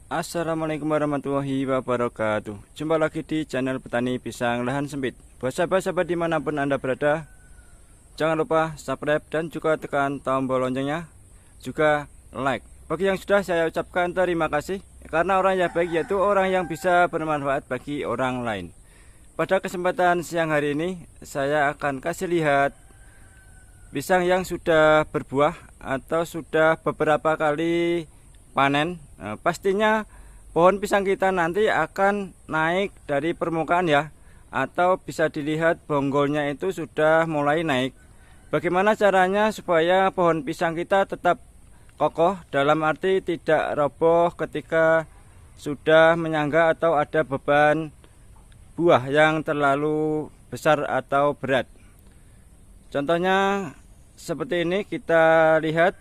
Assalamualaikum warahmatullahi wabarakatuh. Jumpa lagi di channel Petani Pisang Lahan Sempit. Buat sahabat-sahabat dimanapun Anda berada, jangan lupa subscribe dan juga tekan tombol loncengnya, juga like. Bagi yang sudah, saya ucapkan terima kasih, karena orang yang baik yaitu orang yang bisa bermanfaat bagi orang lain. Pada kesempatan siang hari ini, saya akan kasih lihat pisang yang sudah berbuah atau sudah beberapa kali panen. Pastinya pohon pisang kita nanti akan naik dari permukaan ya, atau bisa dilihat bonggolnya itu sudah mulai naik. Bagaimana caranya supaya pohon pisang kita tetap kokoh, dalam arti tidak roboh ketika sudah menyangga atau ada beban buah yang terlalu besar atau berat. Contohnya seperti ini, kita lihat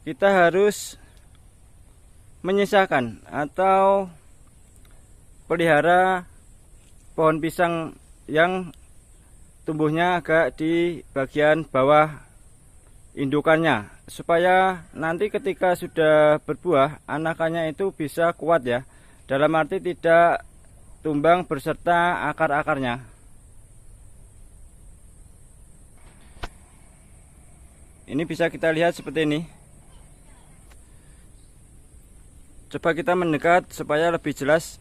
kita harus menyisakan atau pelihara pohon pisang yang tumbuhnya agak di bagian bawah indukannya, supaya nanti ketika sudah berbuah anakannya itu bisa kuat ya, dalam arti tidak tumbang berserta akar-akarnya. Ini bisa kita lihat seperti ini. Coba kita mendekat supaya lebih jelas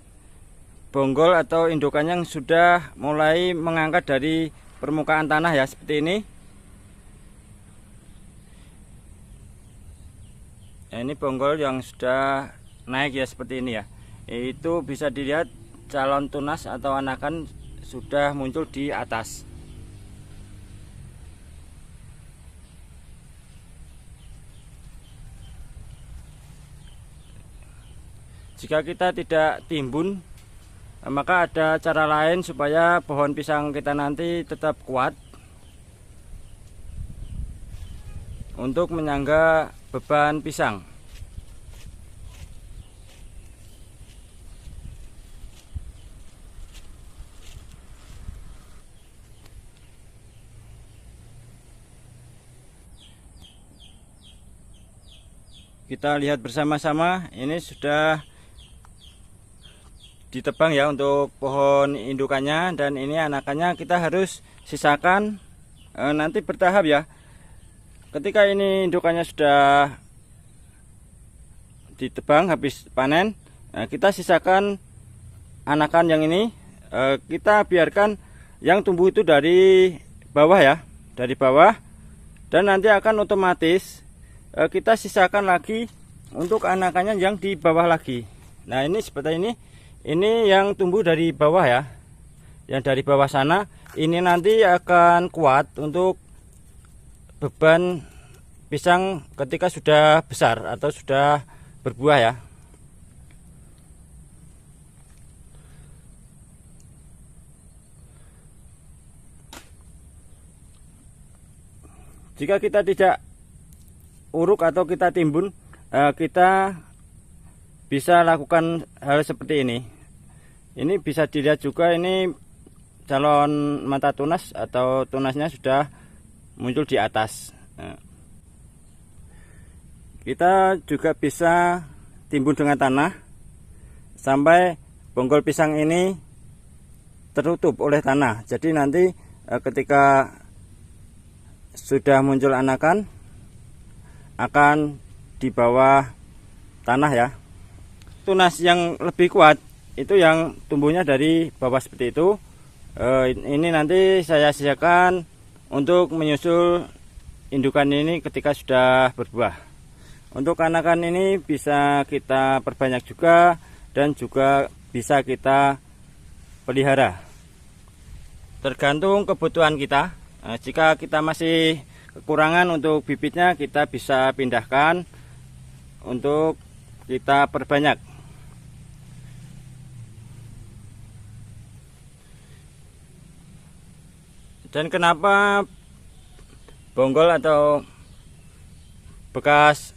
bonggol atau indukan yang sudah mulai mengangkat dari permukaan tanah ya, seperti ini. Ini bonggol yang sudah naik ya, seperti ini ya. Itu bisa dilihat calon tunas atau anakan sudah muncul di atas. Jika kita tidak timbun, maka ada cara lain supaya pohon pisang kita nanti tetap kuat untuk menyangga beban pisang. Kita lihat bersama-sama, ini sudah ditebang ya untuk pohon indukannya, dan ini anakannya kita harus sisakan nanti bertahap ya. Ketika ini indukannya sudah ditebang habis panen, kita sisakan anakan yang ini, kita biarkan yang tumbuh itu dari bawah ya, dari bawah, dan nanti akan otomatis kita sisakan lagi untuk anakannya yang di bawah lagi. Nah, ini seperti ini yang tumbuh dari bawah ya, yang dari bawah sana, ini nanti akan kuat untuk beban pisang ketika sudah besar atau sudah berbuah ya. Jika kita tidak uruk atau kita timbun, kita bisa lakukan hal seperti ini. Ini bisa dilihat juga, ini calon mata tunas atau tunasnya sudah muncul di atas. Kita juga bisa timbun dengan tanah sampai bonggol pisang ini tertutup oleh tanah. Jadi nanti ketika sudah muncul anakan akan di bawah tanah ya. Tunas yang lebih kuat itu yang tumbuhnya dari bawah seperti itu. Ini nanti saya sisakan untuk menyusul indukan ini ketika sudah berbuah. Untuk anakan ini bisa kita perbanyak juga, dan juga bisa kita pelihara. Tergantung kebutuhan kita. Jika kita masih kekurangan untuk bibitnya, kita bisa pindahkan untuk kita perbanyak. Dan kenapa bonggol atau bekas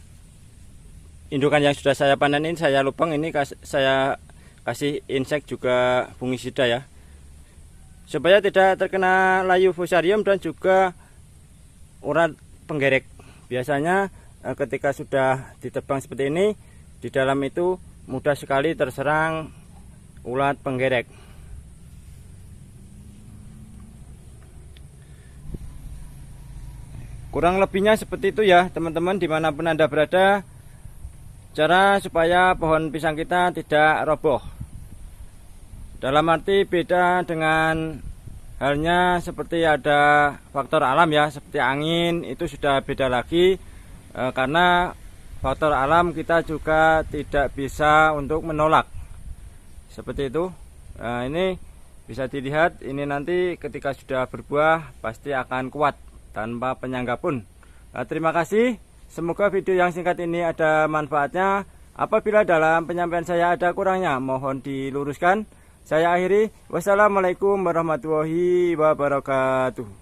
indukan yang sudah saya panen ini saya lubang, ini saya kasih insek juga fungisida ya, supaya tidak terkena layu fusarium dan juga urat penggerek. Biasanya ketika sudah ditebang seperti ini, di dalam itu mudah sekali terserang ulat penggerek. Kurang lebihnya seperti itu ya teman-teman, dimanapun Anda berada, cara supaya pohon pisang kita tidak roboh. Dalam arti beda dengan halnya seperti ada faktor alam ya, seperti angin, itu sudah beda lagi. Karena faktor alam kita juga tidak bisa untuk menolak. Seperti itu. Ini bisa dilihat, ini nanti ketika sudah berbuah pasti akan kuat tanpa penyangga pun. Terima kasih. Semoga video yang singkat ini ada manfaatnya. Apabila dalam penyampaian saya ada kurangnya, mohon diluruskan. Saya akhiri. Wassalamualaikum warahmatullahi wabarakatuh.